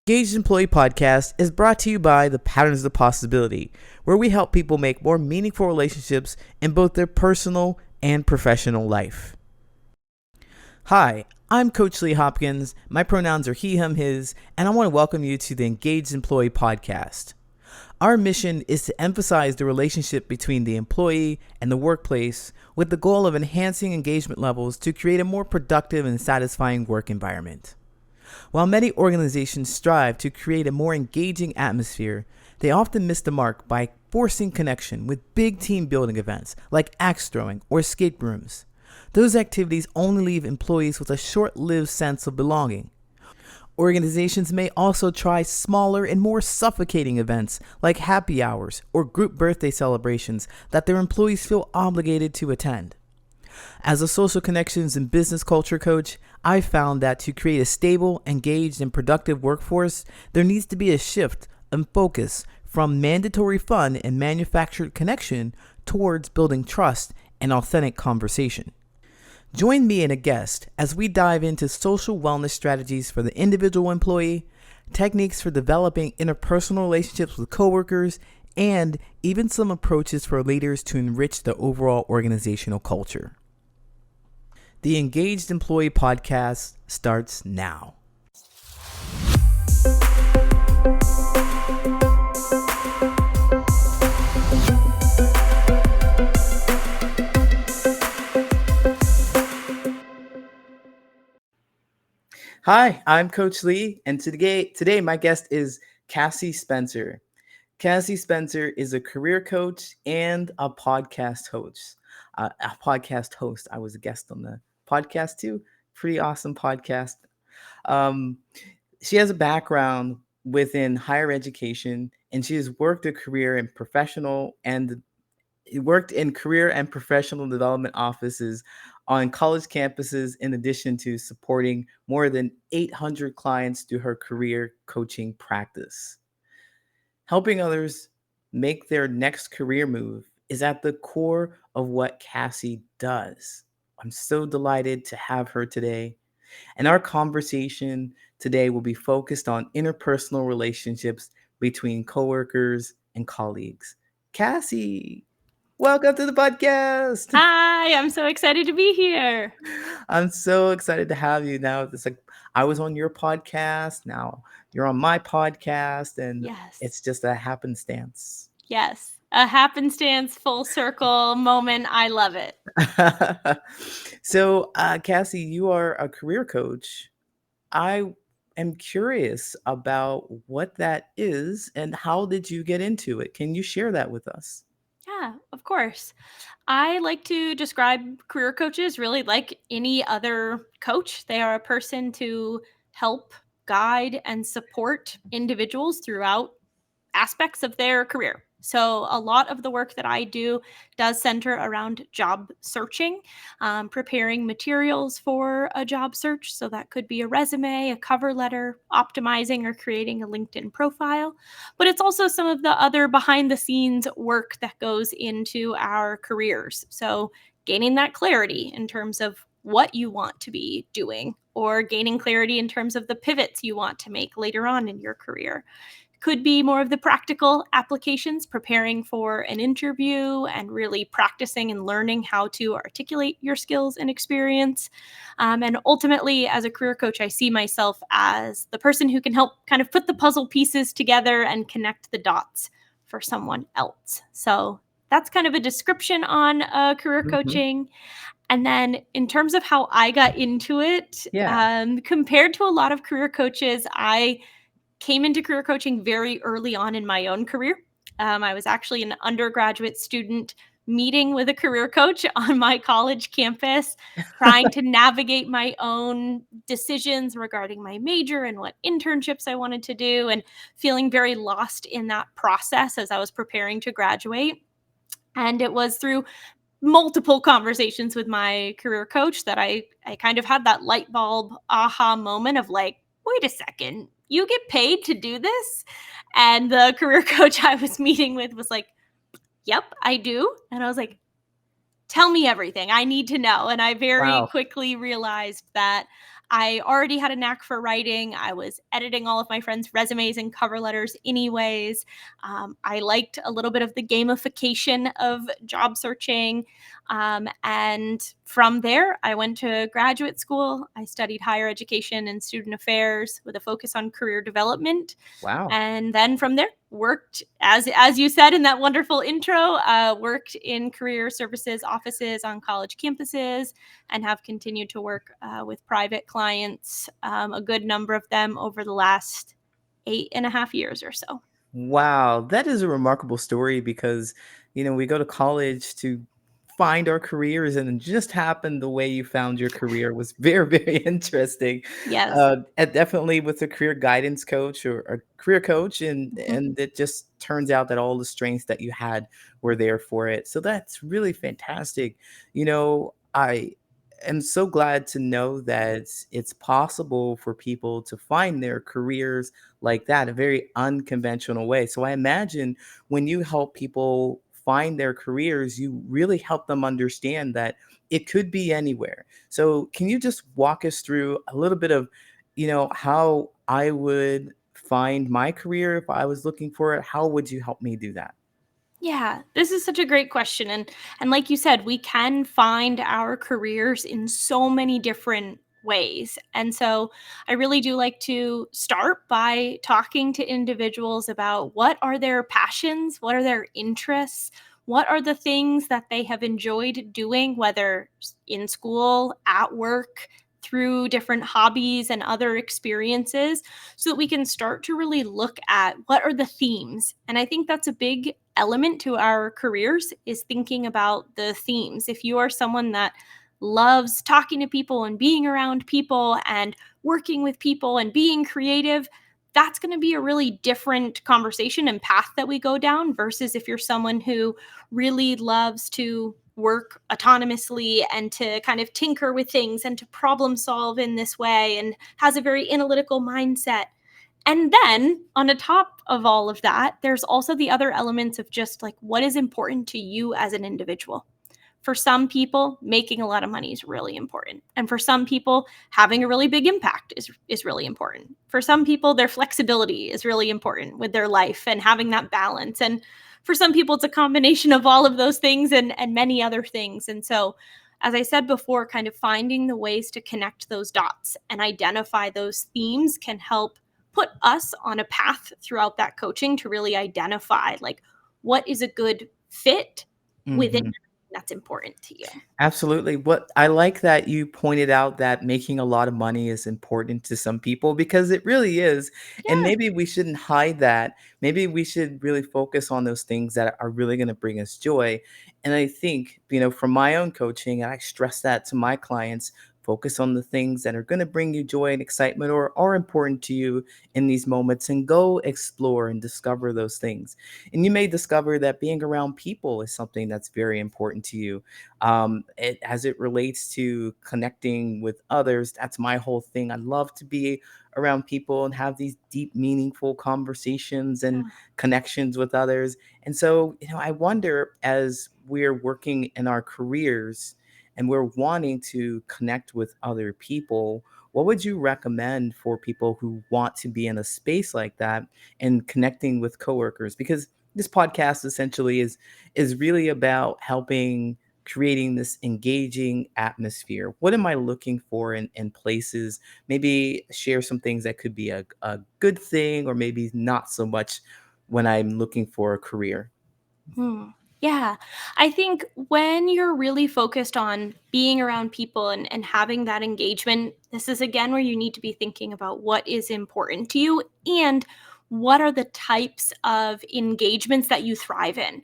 Engaged Employee Podcast is brought to you by the Patterns of Possibility, where we help people make more meaningful relationships in both their personal and professional life. Hi, I'm Coach Lee Hopkins. My pronouns are he, him, his, and I want to welcome you to the Engaged Employee Podcast. Our mission is to emphasize the relationship between the employee and the workplace with the goal of enhancing engagement levels to create a more productive and satisfying work environment. While many organizations strive to create a more engaging atmosphere, they often miss the mark by forcing connection with big team building events like axe throwing or escape rooms. Those activities only leave employees with a short-lived sense of belonging. Organizations may also try smaller and more suffocating events like happy hours or group birthday celebrations that their employees feel obligated to attend. As a social connections and business culture coach, I've found that to create a stable, engaged, and productive workforce, there needs to be a shift in focus from mandatory fun and manufactured connection towards building trust and authentic conversation. Join me and a guest as we dive into social wellness strategies for the individual employee, techniques for developing interpersonal relationships with coworkers, and even some approaches for leaders to enrich the overall organizational culture. The Engaged Employee Podcast starts now. Hi, I'm Coach Lee, and today my guest is Cassie Spencer. Cassie Spencer is a career coach and a podcast host. I was a guest on the podcast too. Pretty awesome podcast. She has a background within higher education, and she has worked in career and professional development offices on college campuses, in addition to supporting more than 800 clients through her career coaching practice. Helping others make their next career move is at the core of what Cassie does. I'm so delighted to have her today. And our conversation today will be focused on interpersonal relationships between coworkers and colleagues. Cassie, welcome to the podcast. Hi, I'm so excited to be here. I'm so excited to have you now. It's like I was on your podcast, now you're on my podcast, and Yes. it's just a happenstance. Yes. A happenstance full circle moment. I love it. So, Cassie, you are a career coach. I am curious about what that is and how did you get into it? Can you share that with us? Yeah, of course. I like to describe career coaches really like any other coach. They are a person to help, guide, and support individuals throughout aspects of their career. So a lot of the work that I do does center around job searching, preparing materials for a job search. So that could be a resume, a cover letter, optimizing or creating a LinkedIn profile. But it's also some of the other behind the scenes work that goes into our careers. So gaining that clarity in terms of what you want to be doing, or gaining clarity in terms of the pivots you want to make later on in your career. Could be more of the practical applications, preparing for an interview and really practicing and learning how to articulate your skills and experience. And ultimately, as a career coach, I see myself as the person who can help kind of put the puzzle pieces together and connect the dots for someone else. So that's kind of a description on career coaching. And then in terms of how I got into it, compared to a lot of career coaches, I came into career coaching very early on in my own career. I was actually an undergraduate student meeting with a career coach on my college campus, trying to navigate my own decisions regarding my major and what internships I wanted to do, and feeling very lost in that process as I was preparing to graduate. And it was through multiple conversations with my career coach that I kind of had that light bulb aha moment of like, wait a second, you get paid to do this? And the career coach I was meeting with was like, yep, I do. And I was like, tell me everything. I need to know. And I very quickly realized that I already had a knack for writing. I was editing all of my friends' resumes and cover letters, anyways. I liked a little bit of the gamification of job searching. And from there, I went to graduate school. I studied higher education and student affairs with a focus on career development. Wow. And then from there, worked as you said in that wonderful intro, worked in career services offices on college campuses, and have continued to work with private clients, a good number of them over the last 8.5 years or so. Wow, that is a remarkable story because, we go to college to find our careers, and it just happened the way you found your career was very, very interesting. Yes. And definitely with a career guidance coach or a career coach, and Mhm. it just turns out that all the strengths that you had were there for it. So that's really fantastic. I am so glad to know that it's possible for people to find their careers like that, a very unconventional way. So I imagine when you help people find their careers, you really help them understand that it could be anywhere. So can you just walk us through a little bit of, how I would find my career if I was looking for it? How would you help me do that? Yeah, this is such a great question, and like you said, we can find our careers in so many different ways. And so I really do like to start by talking to individuals about what are their passions, what are their interests, what are the things that they have enjoyed doing, whether in school, at work, through different hobbies and other experiences, so that we can start to really look at what are the themes. And I think that's a big element to our careers, is thinking about the themes. If you are someone that loves talking to people and being around people and working with people and being creative, that's going to be a really different conversation and path that we go down, versus if you're someone who really loves to work autonomously and to kind of tinker with things and to problem solve in this way and has a very analytical mindset. And then on the top of all of that, there's also the other elements of just like what is important to you as an individual. For some people, making a lot of money is really important. And for some people, having a really big impact is really important. For some people, their flexibility is really important with their life and having that balance. And for some people, it's a combination of all of those things and many other things. And so, as I said before, kind of finding the ways to connect those dots and identify those themes can help put us on a path throughout that coaching to really identify like what is a good fit within Mhm. that's important to you. Absolutely. What I like that you pointed out that making a lot of money is important to some people because it really is. And Yeah. maybe we shouldn't hide that. Maybe we should really focus on those things that are really going to bring us joy. And I think, from my own coaching, and I stress that to my clients, focus on the things that are going to bring you joy and excitement or are important to you in these moments and go explore and discover those things. And you may discover that being around people is something that's very important to you, as it relates to connecting with others. That's my whole thing. I love to be around people and have these deep meaningful conversations and Yeah. connections with others. And so, I wonder, as we're working in our careers and we're wanting to connect with other people, what would you recommend for people who want to be in a space like that and connecting with coworkers? Because this podcast essentially is really about helping creating this engaging atmosphere. What am I looking for in places? Maybe share some things that could be a good thing or maybe not so much when I'm looking for a career. Hmm. Yeah. I think when you're really focused on being around people and having that engagement, this is again where you need to be thinking about what is important to you and what are the types of engagements that you thrive in.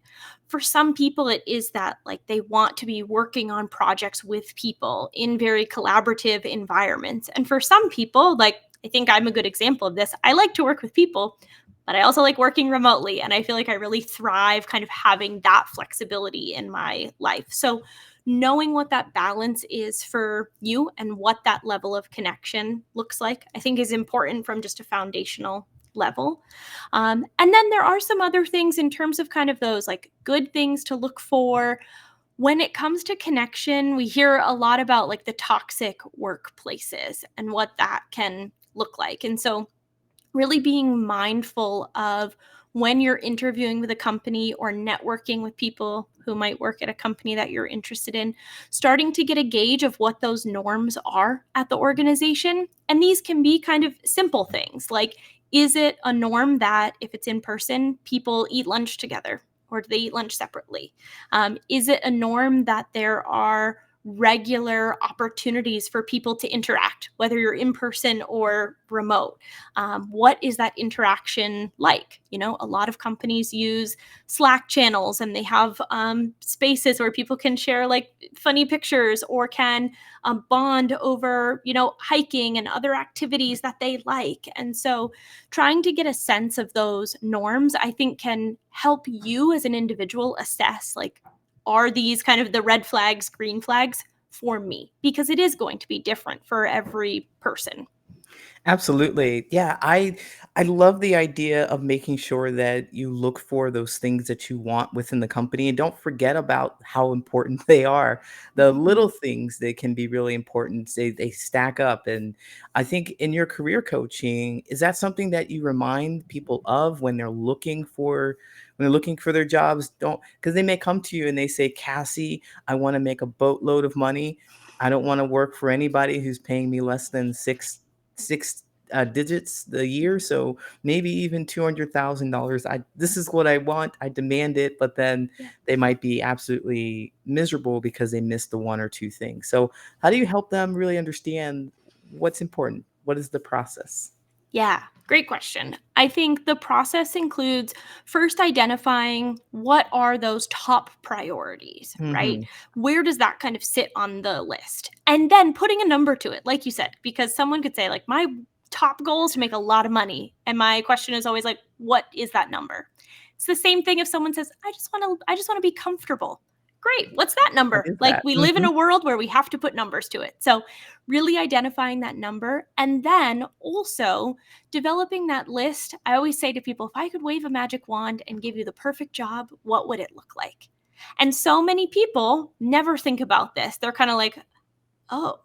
For some people, it is that like they want to be working on projects with people in very collaborative environments. And for some people, like I think I'm a good example of this, I like to work with people, but I also like working remotely. And I feel like I really thrive kind of having that flexibility in my life. So, knowing what that balance is for you and what that level of connection looks like, I think is important from just a foundational level. And then there are some other things in terms of kind of those like good things to look for. When it comes to connection, we hear a lot about like the toxic workplaces and what that can look like. And so really being mindful of when you're interviewing with a company or networking with people who might work at a company that you're interested in, starting to get a gauge of what those norms are at the organization. And these can be kind of simple things like, is it a norm that if it's in person, people eat lunch together? Or do they eat lunch separately? Is it a norm that there are regular opportunities for people to interact, whether you're in person or remote? What is that interaction like? You know, a lot of companies use Slack channels and they have spaces where people can share like funny pictures or can bond over, you know, hiking and other activities that they like. And so trying to get a sense of those norms, I think, can help you as an individual assess like, are these kind of the red flags, green flags for me? Because it is going to be different for every person. Absolutely. Yeah, I love the idea of making sure that you look for those things that you want within the company and don't forget about how important they are. The Mhm. little things that can be really important, they stack up. And I think in your career coaching, is that something that you remind people of when they're looking for their jobs? Don't, because they may come to you and they say, "Cassie, I want to make a boatload of money. I don't want to work for anybody who's paying me less than six digits a year, so maybe even $200,000. I This is what I want. I demand it, but then Yeah. they might be absolutely miserable because they missed the one or two things. So, how do you help them really understand what's important? What is the process? Yeah, great question. I think the process includes first identifying what are those top priorities, right? Hmm. Where does that kind of sit on the list? And then putting a number to it, like you said, because someone could say, like, my top goal is to make a lot of money. And my question is always like, what is that number? It's the same thing if someone says, I just want to be comfortable. Great. What's that What number? is Like, that? we live in Mhm. a world where we have to put numbers to it. So really identifying that number and then also developing that list. I always say to people, if I could wave a magic wand and give you the perfect job, what would it look like? And so many people never think about this. They're kind of like, oh,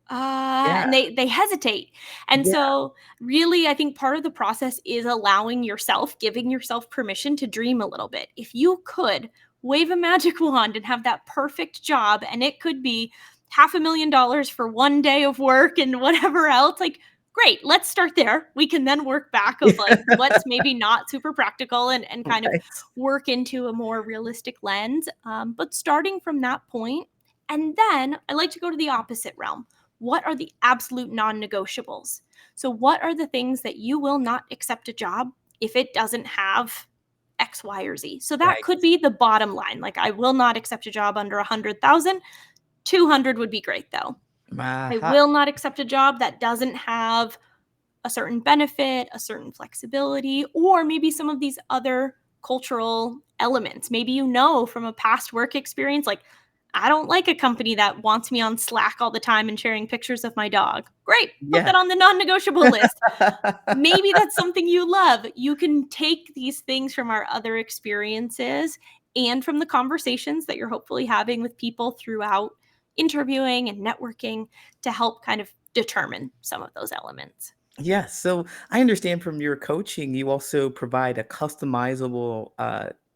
Yeah, and they hesitate. And yeah, so really I think part of the process is allowing yourself, giving yourself permission to dream a little bit. If you could wave a magic wand and have that perfect job, and it could be $500,000 for one day of work and whatever else, like, great, let's start there. We can then work back of like what's maybe not super practical and kind of right. work into a more realistic lens. But starting from that point, and then I like to go to the opposite realm. What are the absolute non negotiables? So, what are the things that you will not accept a job if it doesn't have X, Y, or Z? So, that Right. could be the bottom line. Like, I will not accept a job under 100,000. 200 would be great, though. I Aha. will not accept a job that doesn't have a certain benefit, a certain flexibility, or maybe some of these other cultural elements. Maybe you know from a past work experience, like, I don't like a company that wants me on Slack all the time and sharing pictures of my dog. Great, put Yeah. that on the non negotiable list. Maybe that's something you love. You can take these things from our other experiences and from the conversations that you're hopefully having with people throughout interviewing and networking to help kind of determine some of those elements. Yes. So I understand from your coaching, you also provide a customizable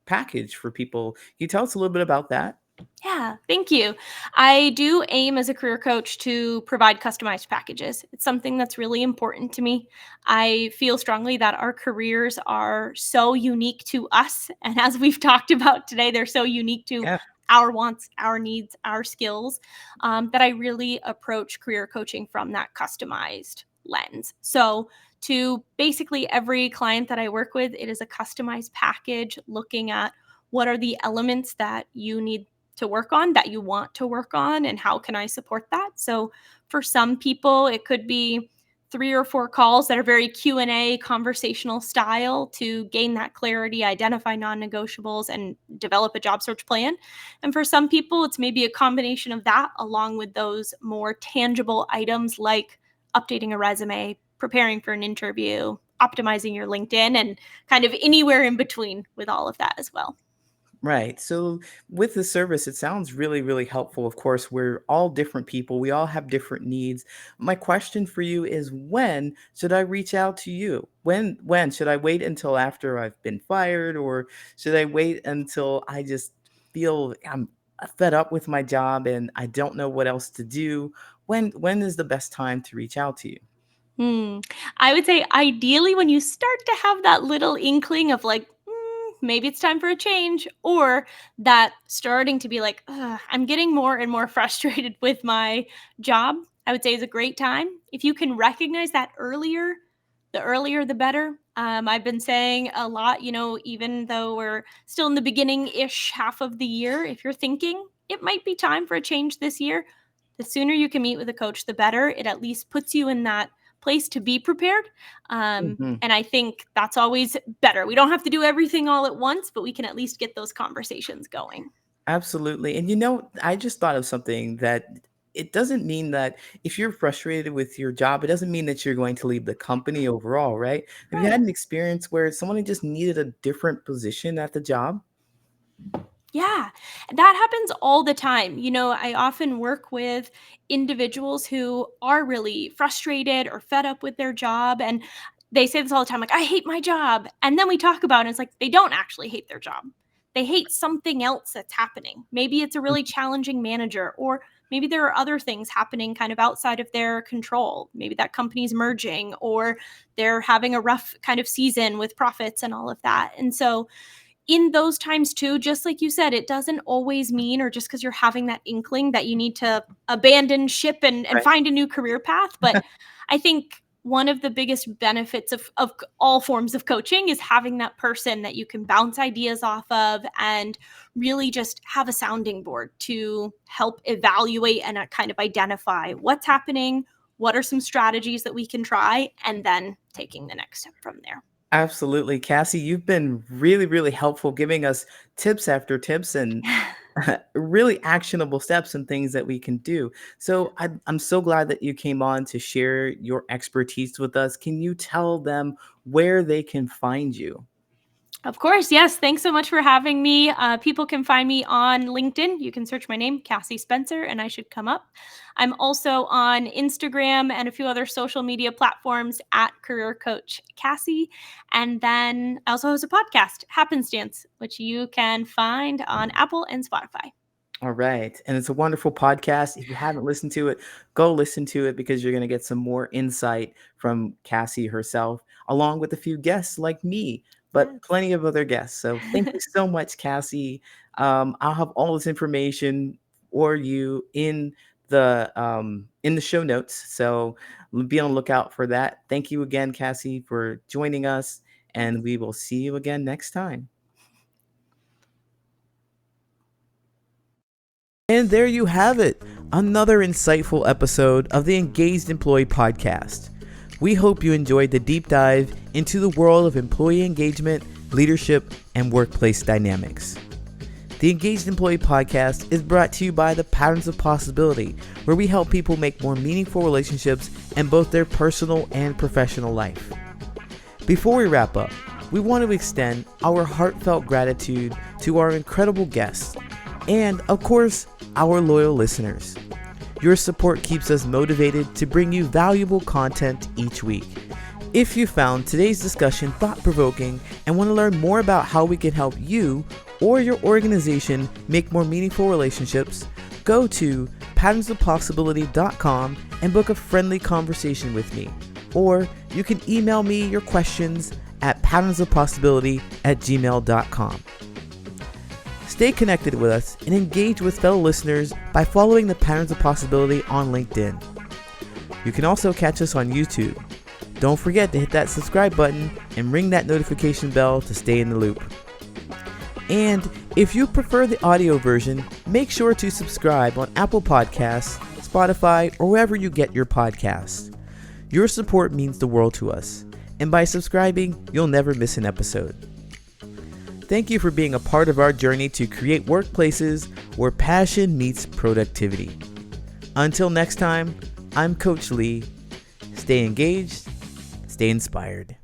package for people. Can you tell us a little bit about that? Yeah, thank you. I do aim as a career coach to provide customized packages. It's something that's really important to me. I feel strongly that our careers are so unique to us. And as we've talked about today, they're so unique to Yeah. our wants, our needs, our skills, that I really approach career coaching from that customized lens. So, to basically every client that I work with, it is a customized package looking at what are the elements that you need to work on, that you want to work on, and how can I support that? So for some people it could be 3 or 4 calls that are very Q&A conversational style to gain that clarity, identify non-negotiables, and develop a job search plan. And for some people it's maybe a combination of that along with those more tangible items like updating a resume, preparing for an interview, optimizing your LinkedIn, and kind of anywhere in between with all of that as well. Right. So with the service, it sounds really, really helpful. Of course, we're all different people. We all have different needs. My question for you is when should I reach out to you? When should I wait until after I've been fired, or should I wait until I just feel I'm fed up with my job and I don't know what else to do? When is the best time to reach out to you? Hmm. I would say ideally when you start to have that little inkling of like, maybe it's time for a change, or that starting to be like, "Ugh, I'm getting more and more frustrated with my job, I would say is a great time. If you can recognize that earlier, the earlier the better. I've been saying a lot, even though we're still in the beginning ish half of the year, if you're thinking it might be time for a change this year, the sooner you can meet with a coach, the better. It at least puts you in that place to be prepared. Mhm. And I think that's always better. We don't have to do everything all at once, but we can at least get those conversations going. Absolutely. And I just thought of something that it doesn't mean that if you're frustrated with your job, it doesn't mean that you're going to leave the company overall, right? Have you Right. had an experience where someone just needed a different position at the job? Yeah, that happens all the time. I often work with individuals who are really frustrated or fed up with their job. And they say this all the time, like, I hate my job. And then we talk about it, and it's like they don't actually hate their job. They hate something else that's happening. Maybe it's a really challenging manager, or maybe there are other things happening kind of outside of their control. Maybe that company's merging, or they're having a rough kind of season with profits and all of that. And so, in those times too, just like you said, it doesn't always mean, or just because you're having that inkling, that you need to abandon ship and Right. find a new career path. But I think one of the biggest benefits of all forms of coaching is having that person that you can bounce ideas off of, and really just have a sounding board to help evaluate and kind of identify what's happening, what are some strategies that we can try, and then taking the next step from there. Absolutely. Cassie, you've been really, really helpful giving us tips after tips and really actionable steps and things that we can do. So I'm so glad that you came on to share your expertise with us. Can you tell them where they can find you? Of course, yes. Thanks so much for having me. People can find me on LinkedIn. You can search my name, Cassie Spencer, and I should come up. I'm also on Instagram and a few other social media platforms at Career Coach Cassie. And then I also host a podcast, Happenstance, which you can find on Apple and Spotify. All right. And it's a wonderful podcast. If you haven't listened to it, go listen to it because you're going to get some more insight from Cassie herself, along with a few guests like me, but plenty of other guests. So thank you Yes. so much, Cassie. I'll have all this information for you in the show notes. So be on the lookout for that. Thank you again, Cassie, for joining us, and we will see you again next time. And there you have it, another insightful episode of the Engaged Employee Podcast. We hope you enjoyed the deep dive into the world of employee engagement, leadership, and workplace dynamics. The Engaged Employee Podcast is brought to you by the Patterns of Possibility, where we help people make more meaningful relationships in both their personal and professional life. Before we wrap up, we want to extend our heartfelt gratitude to our incredible guests and, of course, our loyal listeners. Your support keeps us motivated to bring you valuable content each week. If you found today's discussion thought-provoking and want to learn more about how we can help you or your organization make more meaningful relationships, go to patternsofpossibility.com and book a friendly conversation with me. Or you can email me your questions at patternsofpossibility@gmail.com. Stay connected with us and engage with fellow listeners by following the Patterns of Possibility on LinkedIn. You can also catch us on YouTube. Don't forget to hit that subscribe button and ring that notification bell to stay in the loop. And if you prefer the audio version, make sure to subscribe on Apple Podcasts, Spotify, or wherever you get your podcasts. Your support means the world to us, and by subscribing, you'll never miss an episode. Thank you for being a part of our journey to create workplaces where passion meets productivity. Until next time, I'm Coach Lee. Stay engaged, stay inspired.